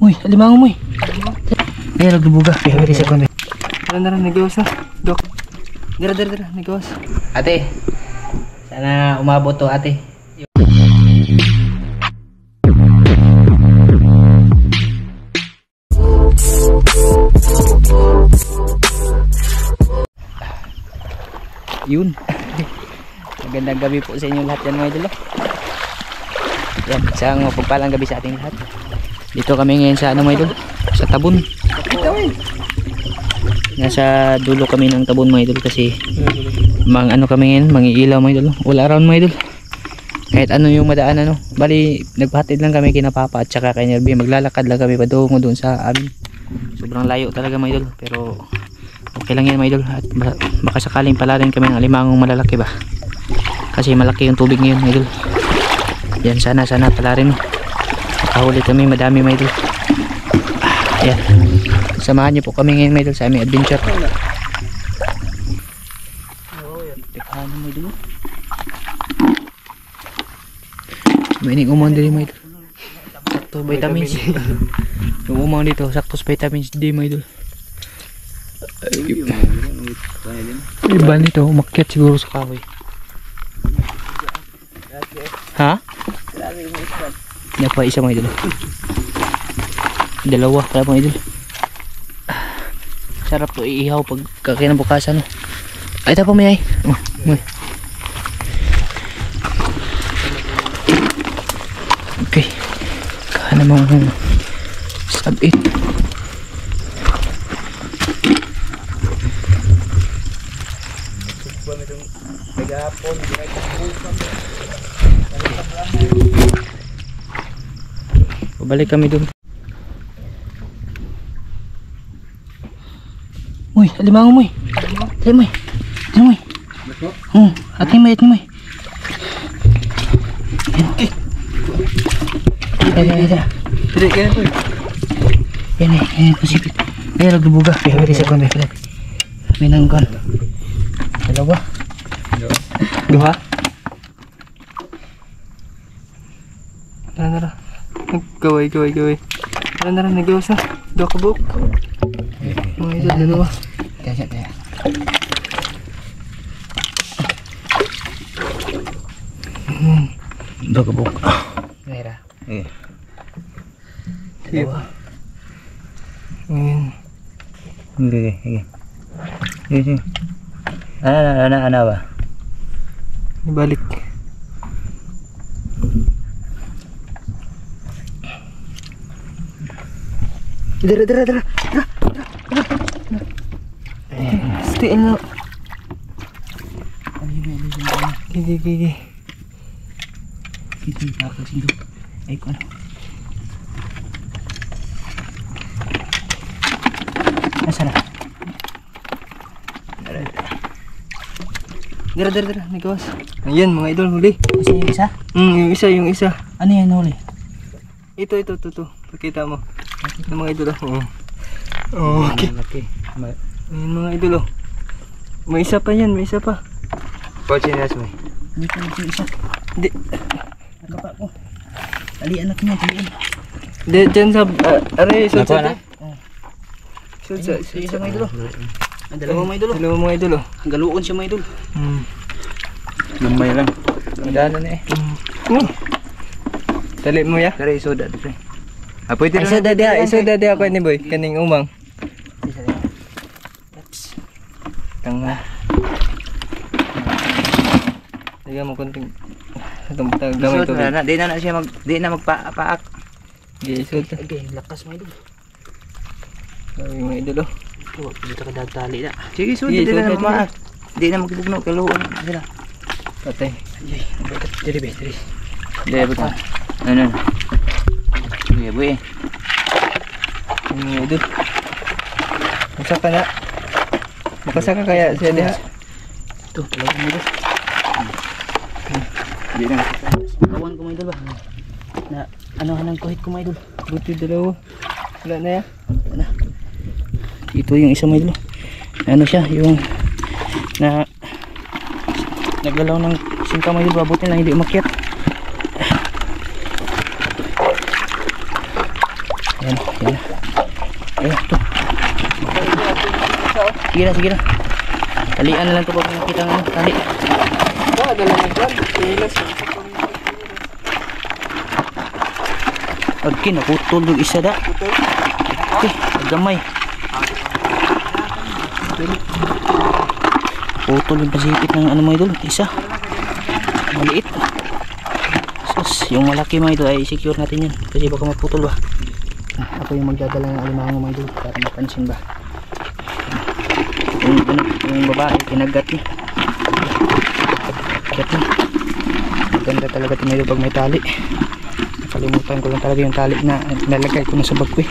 Uy, alimango mo eh. Ay, nagdubuga. Kaya isa ko na. Dara, nagawas na. Dok. Dara, nagawas. Ate, sana umabot to ate. Yun. Magandang gabi po sa inyo lahat yan mga idol. Yan, isang mapagpalang gabi sa ating lahat. Dito kami ngayon sa ano mga idol, sa Tabon. Nasa dulo kami ng Tabon mga idol kasi ano kami ngayon, mangiilaw mga idol. All around mga idol. Kahit ano yung madaan ano. Bali, nagpahatid lang kami kina Papa at saka kay Nerby. Maglalakad lang kami patungo doon sa amin. Sobrang layo talaga mga idol, pero okay lang yan mga idol. At baka sakaling pala rin kami ng alimangong malalaki ba, kasi malaki yung tubig ngayon mga idol. Yan, sana pala rin makahuli kami madami mga idol. Yan, samahan nyo po kami ngayon mga idol sa aming adventure. Tekahan mga idol, mainig umang dili mga idol. Sakto vitamins yung umang dito, sakto vitamins D mga idol. Iba nito, umakyat siguro sa kahoy. Ha? Yan pa isa mga idol. Dalawa kaya mga idol. Sarap to iihaw pag kinabukasan no? Ay ito pa may ay. Okay. Kaya namang sabit. Pabalik kami dun. Uy, alimango mo eh. Alim mo eh. Alim mo eh. Atin mo eh. Yan eh, pasipit. Ay, nagdubuga. Kaya isa ko na. May nanggan. Dalawa. Dua. Dara. Gaway. Dara, nagawas na. Dok kabuk. Mga idol, dalawa. Kaya. Dok kabuk. Mera. Dalawa. Ngayon. Sige. Ano ba? Ibalik. Dara. Stiin na. Gigi. Ito yung tapos ito. Ay ko ano. Nasaan na? Dara, nagawas. Ayan mga idol, huli. Kasi yung isa? Yung isa. Ano yan huli? Ito. Pakita mo. Yung mga idol okay. Ayan mga idol May isa pa yan, Pachinas mo. Dito yung isa. Hindi. Nagapa ko. Talian natin yan, talian. Hindi, dyan sa, isod sa. Isa mga idol. Dalawa mga idol. Galuon siya mga idol. Lumay lang. Madana na eh. Tali mo ya? Dari isoda. Pwede rin. Isoda dia ako ni boy. Kaning umang. Tanga. Diga mo konting. Itong gamay to. Di na magpaak. Isod. Okay, lakas mga idol. Sabi mga idol Dito ka dagtali na. Sige, di na magpaak. Di na magkibugno. Kaluon sila. Patay. Diri. Dili ba? Ano? Sige, boy. Mga idol. Masaka na. Makasaka kaya siya diha. Ito, talagang mga idol. Hindi na. Kawan ko mga idol ba? Na ano-anong kuhit ko mga idol. Buti dalawa. Wala na ya. Wala. Ito yung isa mga idol. Ano siya, yung na naggalaw ng singka mga idol. Babutin lang, hindi umakyat. Ayan, ayan na. Ayan, ito. Sige na, sige na. Talian na lang ito pag nakita ng ano, tali. Dala na dyan. Tilas. Okay, naputol yung isa da. Okay, gamay. Putol yung pasipit ng ano mga idol. Isa. Maliit. Sus, yung malaki mga idol ay secure natin yan. Kasi baka maputol ba. Ako yung magdadala ng alimango mga idol para mapansin ba. Yung babae, kinagat niya. Kinagat niya. Maganda talaga ito mga idol pag may tali. Nakalimutan ko lang talaga yung tali na nalagay ko na sa bag ko eh.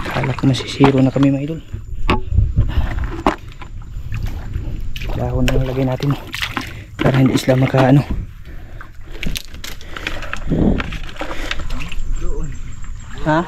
Akala ko masisiro na kami mga idol. Dahon na lagay natin para hindi sila maka ano. Ha?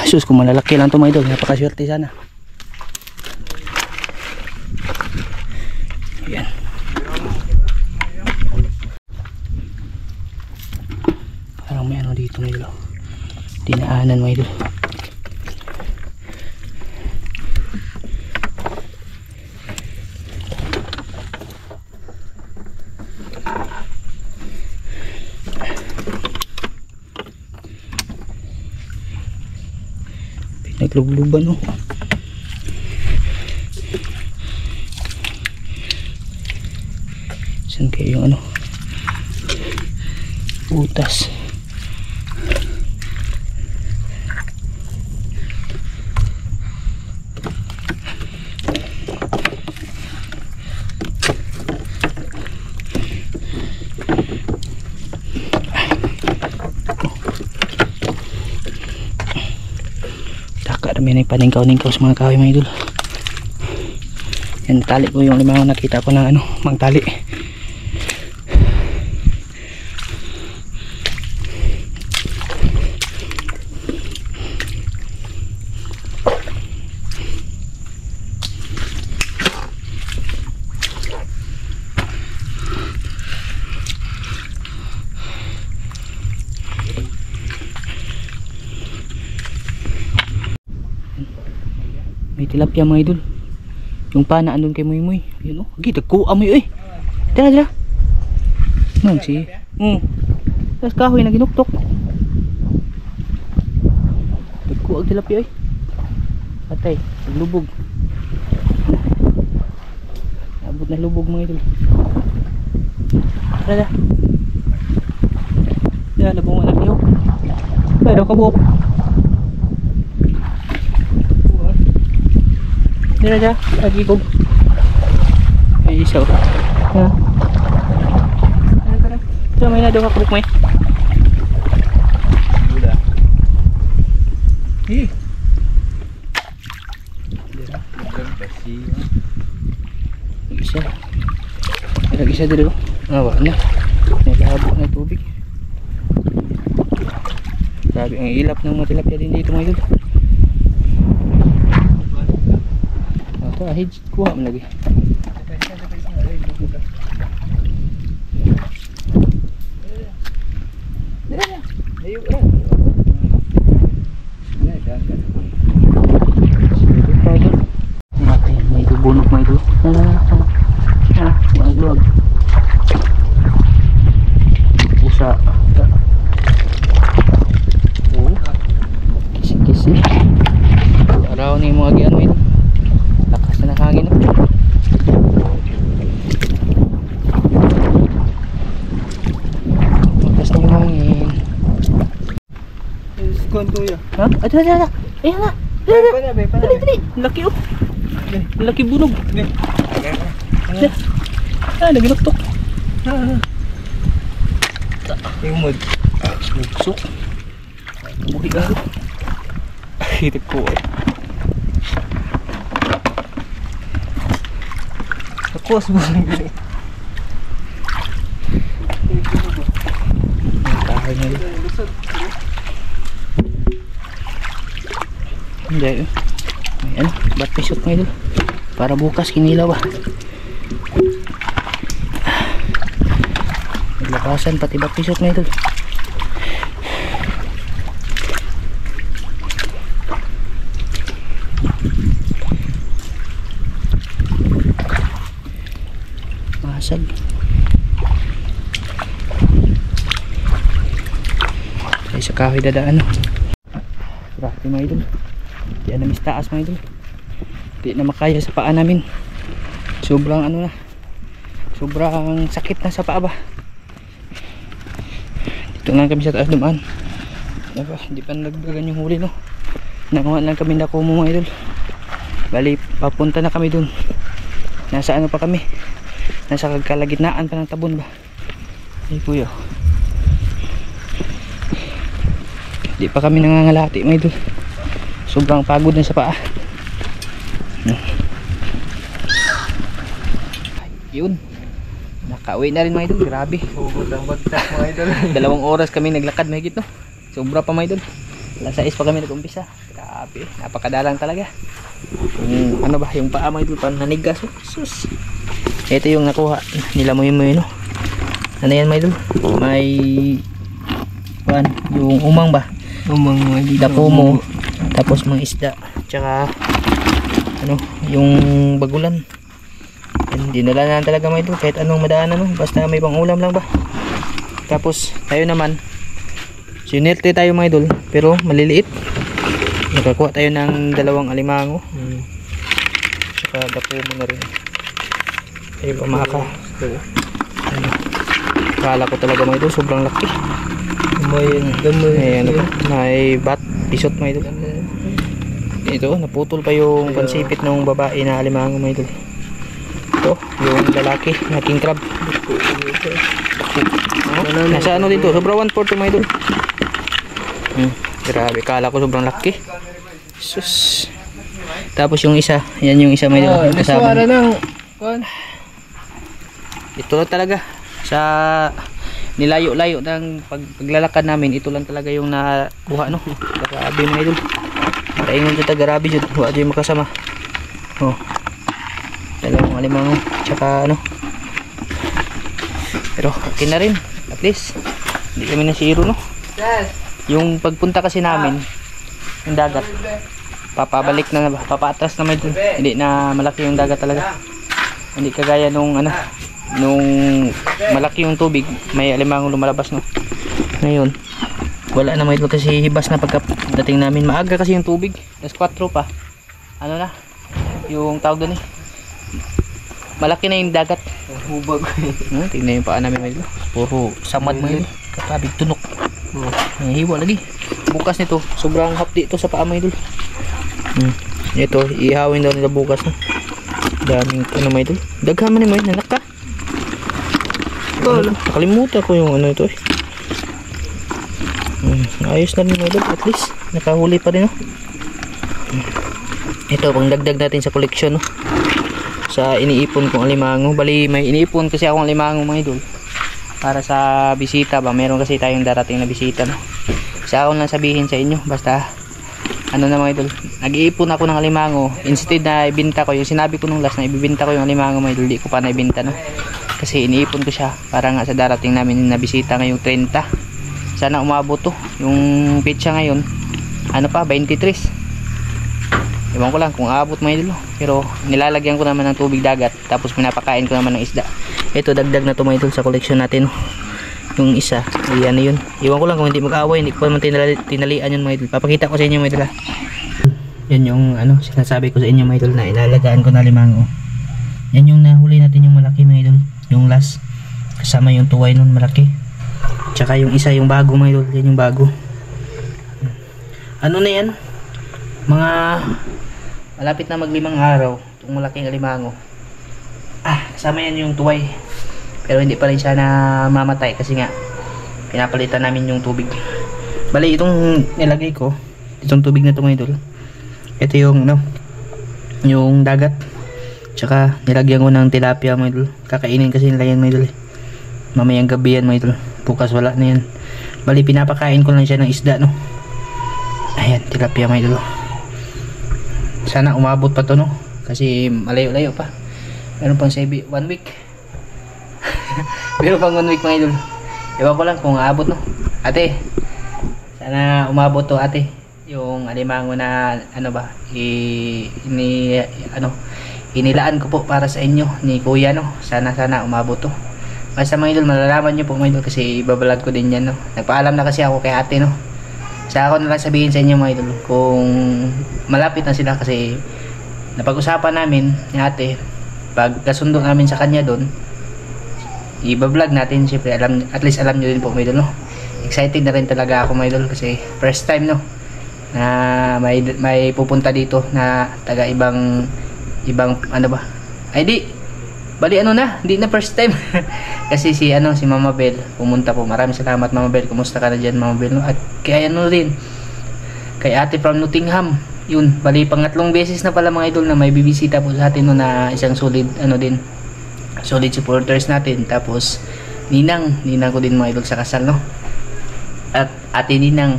Sus, kung malalaki lang ito mga idol, napakaswerte sana. Ayan. Parang may ano dito mga idol. Dinaanan mga idol. Naglubluban no. Saan kayo yung ano? Butas. May nagpaningkaw-ningkaw sa mga kahoy mga idol. Yan, tali ko yung limang nakita ko ng ano, mang tali. May tilapia mga idol. Yung pana andun kay Muy. Yun oh. Gita ko amoy eh. Tara tara. Nang si. Tas kahoy na ginuktok. Dagko ang tilapia eh. Patay, lubog. Abot na lubog mga idol. Tara. Ya labong anak niyo. Pero kabuok. Tira dyan, lagi ko. May isa o. Ha? Tira, may na daw kakabuk may. Buda. Eh. Isa. Isa dito. Wala na. May labok na tubig. Grabe ang ilap ng mga tilapia din dito mga idol. Ito ahid kuha mo lagi. May bunok mo ito. Wag. Usa. Oh. Kisi-kisi. Araw ni mga gian mo ito. Lakas na hangin. Lakas na hangin. Konto ya. Ha? Ada. Ayan na. Dali. Laki oh. Laki bunog. Naginuktok. Imod. Sok. Buhi ka. Hitik ko eh. Akos mo lang gini. Tahay na yun. Hindi. May ano. Ba't pisot mo yun? para bukas kinilaw ba. Naglabasan pati batisot mga idol. Masag. Ay sa kahoy dadaan no. Grabe mga idol. Di na mistaas mga idol. Di na makaya sa paa namin. Sobrang ano na. Sobrang sakit na sa paa ba. Dito lang kami sa taas dumaan. Hindi pa nagdagan yung huli no. Nakuha lang kami na kumo mga idol. Bali papunta na kami dun. Nasa ano pa kami. Nasa kalagitnaan pa ng tabon ba. Ay kuya. Di pa kami nangangalati mga idol. Sobrang pagod na sa paa. Yun. Nakauwi na rin mga idol. Grabe. Hugot ang bagsak mga idol. 2 oras kami naglakad mahigit no. Sobra pa mga idol. Alas 6 pa kami nag-umpisa. Grabe. Napakadalang talaga. Yung ano ba, yung paa mga idol, parang nanigas. Sus. Ito yung nakuha nila mo yun no. Ano yan mga idol? May yung umang ba? Umang mga idol. Dakumo. Tapos mga isda. Tsaka ano, yung bagulan. Hindi nala na talaga mga idol. Kahit anong madaanan no. Basta may pang ulam lang ba. Tapos tayo naman. Sinerte tayo mga idol. Pero maliliit. Nakakuha tayo ng 2 alimango. Tsaka dakumo na rin. Ay pamaka. Ano. Kala ko talaga mga idol, sobrang laki. May ano pa, may bat, pisot mga idol. Ito, naputol pa yung pansipit ng babae na alimango mga idol. Ito, yung lalaki na king crab. Nasa ano dito, sobra 1/4 mga idol. Grabe, kala ko sobrang laki. Sus. Tapos yung isa, yan yung isa mga idol. Kasama ito lang talaga sa nilayo-layo ng paglalakad namin, ito lang talaga yung nakuha no. Grabe mga idol. Paingon dito grabe jud, wa jud makasama. Oh. 2 alimango tsaka ano. Pero okay na rin, at least hindi kami na zero no. Yung pagpunta kasi namin yung dagat, papabalik na papaatras na medyo, hindi na malaki yung dagat talaga. Hindi kagaya nung ano, nung malaki yung tubig, may alimango lumalabas no. Ngayon wala na mga idol kasi hibas na pagdating namin. Maaga kasi yung tubig, alas 4 pa. Ano na yung tawag doon malaki na yung dagat. Hubag. Tingnan yung paa namin mga idol, puro samad mga idol, kapabig tunok. Hiwa lagi. Bukas nito sobrang hapdi ito sa paa mga idol. Ito ihawin daw nila bukas no. Daming ano mga idol, daghan man mo yun, nanak ka. Nakalimutan ko yung ano ito ayos na rin mga idol, at least nakahuli pa rin no. Ito pang dagdag natin sa koleksyon no, sa iniipon kong alimango. Bali may iniipon kasi akong alimango mga idol para sa bisita ba, meron kasi tayong darating na bisita no. Sa akong lang sabihin sa inyo, basta ano na mga idol, nag-iipon ako ng alimango. Instead na ibenta ko, yung sinabi ko nung last na ibibenta ko yung alimango mga idol, di ko pa naibenta no. Kasi iniipon ko siya para nga sa darating namin na bisita ngayong 30. Sana umabot to. Yung pitsa ngayon, ano pa, 23. Ewan ko lang kung aabot mga idol. Pero nilalagyan ko naman ng tubig dagat. Tapos pinapakain ko naman ng isda. Ito dagdag na to mga idol sa collection natin. Yung isa, ayan na yun. Ewan ko lang kung hindi mag-aaway, hindi ko pa naman tinalian yun mga idol. Papakita ko sa inyo mga idol. Yan yung ano, sinasabi ko sa inyo mga idol na ilalagaan ko na alimango. Yan yung nahuli natin yung malaki mga idol. Yung last, kasama yung tuway nun malaki. Tsaka yung isa yung bago mga idol. Yan yung bago. Ano na yan? Mga malapit na mag-5 araw itong malaking alimango. Kasama yan yung tuway. Pero hindi pa rin siya na mamatay kasi nga pinapalitan namin yung tubig. Bali itong nilagay ko, itong tubig na ito mga idol, ito yung ano, yung dagat. Tsaka nilagyan ko ng tilapia mga idol. Kakainin kasi nila yan mga idol. Mamayang gabi yan mga idol. Bukas wala na yan. Bali pinapakain ko lang siya ng isda no. Ayan, tilapia mga idol. Sana umabot pa to no. kasi malayo-layo pa. Meron pang 1 week. Meron pang 1 week mga idol. Ewan ko lang kung aabot no. Ate, sana umabot to ate. Yung alimango na ano ba, inilaan ko po para sa inyo ni kuya no. Sana umabot to. Basta mga idol, malalaman nyo po mga idol kasi ibabalag ko din yan no. Nagpaalam na kasi ako kay ate no. Sa ako na lang sabihin sa inyo mga idol kung malapit na sila kasi napag-usapan namin ni ate pag kasundo namin sa kanya doon ibablog natin syempre at least alam nyo din po mga idol no. Excited na rin talaga ako mga idol kasi first time no na may pupunta dito na taga ibang ano ba ay di bali ano na hindi na first time kasi si Mama Bell pumunta po. Maraming salamat Mama Bell, kumusta ka na dyan Mama Bell no? At kay rin kay ate from Nottingham yun, bali pangatlong beses na pala mga idol na may bibisita po sa atin no, na isang solid solid supporters natin. Tapos ninang ko din mga idol sa kasal no. At ate Ninang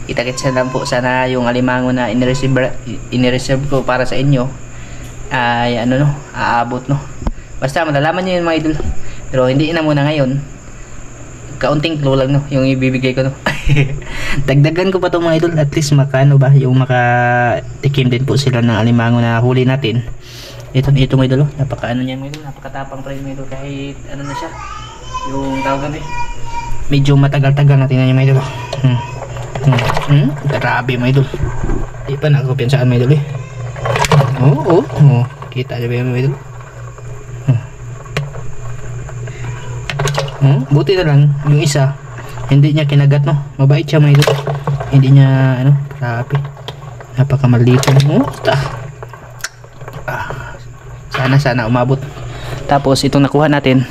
kita-kits na lang po. Sana yung alimango na inireserve ko para sa inyo ay aabot no. Basta malalaman nyo yun mga idol, pero hindi na muna ngayon. Kaunting clue lang no yung ibibigay ko no. Dagdagan ko pa to mga idol, at least yung makatikim din po sila ng alimango na huli natin. Ito mga idol, niyan mga idol, napakatapang pa rin mga idol kahit na siya yung tawag medyo matagal-tagal natin na yung mga idol. Grabe mga idol, di pa nakakumpiyansaan mga idol kita nyo ba yung mga idol? Buti na lang yung isa hindi niya kinagat no, mabait siya mga idol, hindi niya grabe, napakamaliit sana umabot. Tapos itong nakuha natin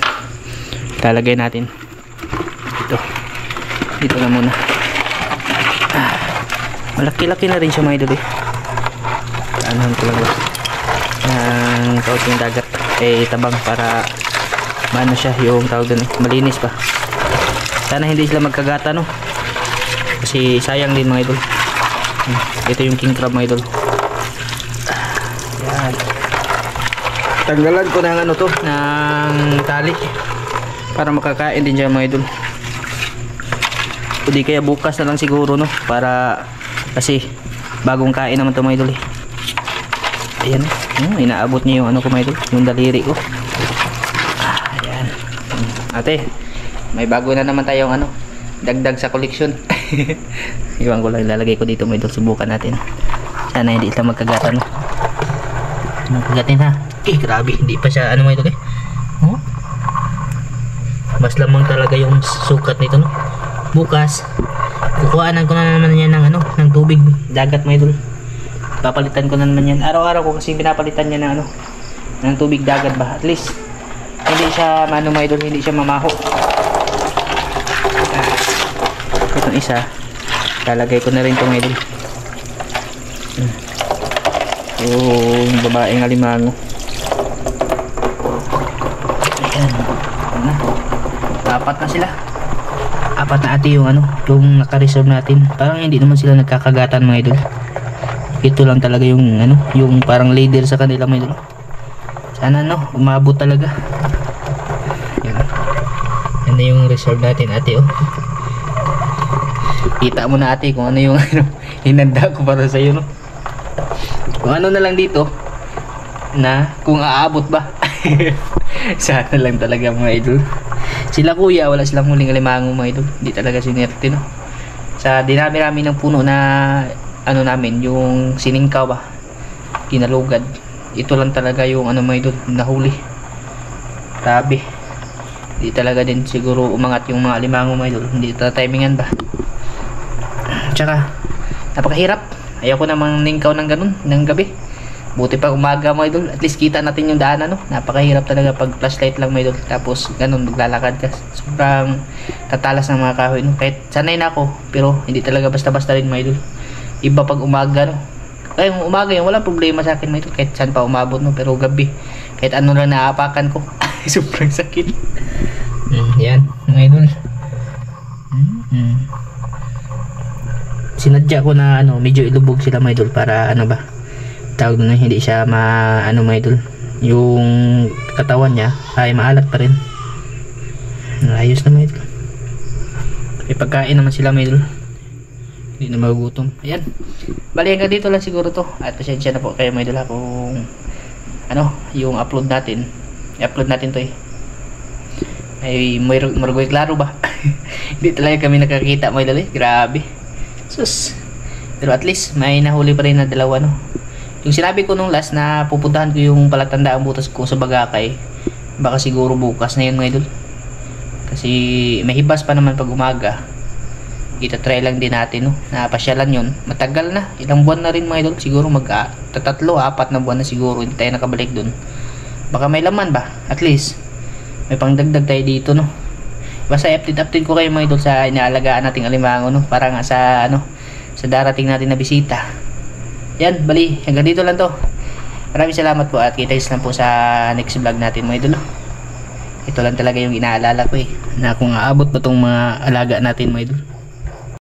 lalagay natin dito na muna. Malaki-laki na rin siya mga idol anahan ko lang ng kaunting dagat tabang para maano siya yung tawag doon malinis pa. Sana hindi sila magkagata no kasi sayang din mga idol. Ito yung king crab mga idol. Yan, tanggalan ko ng ng tali para makakain din siya mga idol. O di kaya bukas na lang siguro no, para kasi bagong kain naman to mga idol ayan inaabot niya yung ko mga idol, yung daliri ko. Ayan ate, may bago na naman tayong dagdag sa koleksyon. Iwan ko lang, ilalagay ko dito mga idol, subukan natin. Sana hindi sila magkagatan no. Magkagatin ha. Grabe, hindi pa siya mga idol mas lamang talaga yung sukat nito no. Bukas kukuhanan ko na naman yan ng tubig dagat mga idol. Papalitan ko na naman yan araw-araw ko kasi pinapalitan niya ng tubig dagat ba, at least hindi siya mga idol, hindi siya mamaho. Itong isa lalagay ko na rin itong idol. Yung babaeng alimango. Ayan apat na sila, apat na ate yung naka-reserve natin. Parang hindi naman sila nagkakagatan mga idol. Ito lang talaga yung yung parang leader sa kanila mga idol. Sana umabot talaga. Yan na yung reserve natin ate kita mo na ate kung yung hinanda ko para sa iyo no. Kung na lang dito na kung aabot ba. Sana lang talaga mga idol. Sila kuya wala silang huling alimango mga idol, hindi talaga sinerte no. Sa dinami-rami ng puno na namin yung siningkaw ba, kinalugad, ito lang talaga yung mga idol nahuli. Grabe, hindi talaga din siguro umangat yung mga alimango mga idol, hindi timingan ba. Tsaka napakahirap, ayaw ko namang ningkaw ng ganun ng gabi. Buti pa umaga mga idol, at least kita natin yung daanan no. Napakahirap talaga pag flashlight lang mga idol, tapos ganun maglalakad ka, sobrang tatalas ng mga kahoy no. Kahit sanay na ako, pero hindi talaga basta-basta rin mga idol. Iba pag umaga no, kaya umaga yun wala problema sa akin mga idol, kahit saan pa umabot no. Pero gabi kahit lang naapakan ko sobrang sakit. Yan mga idol. Sinadya ko na medyo ilubog sila mga idol para tawag doon, hindi siya ano mga idol, yung katawan niya ay maalat pa rin. Ayos na mga idol. May pagkain naman sila mga idol, hindi na magugutom. Ayan, bali hanggang dito lang siguro to, at pasensya na po kayo mga idol ha, kung ano yung upload natin, i-upload natin to ay margoy klaro ba. Hindi talaga kami nakakita mga idol grabe sus, pero at least may nahuli pa rin na dalawa no. Yung sinabi ko nung last na pupuntahan ko yung Palatandaan butas ko sa Bagakay, baka siguro bukas na yun mga idol, kasi may hibas pa naman pag umaga. Itatry lang din natin no, na pasyalan yun. Matagal na, ilang buwan na rin mga idol, siguro tatlo, 4 na buwan na siguro hindi tayo nakabalik dun. Baka may laman ba, at least may pangdagdag tayo dito no. Basta update ko kayo mga idol sa inaalagaan nating alimango no, para nga sa sa darating natin na bisita. Yan, bali hanggang dito lang to. Maraming salamat po at kita-kits lang po sa next vlog natin mga idol. Ito lang talaga yung inaalala ko na kung aabot ba tong mga alaga natin mga idol.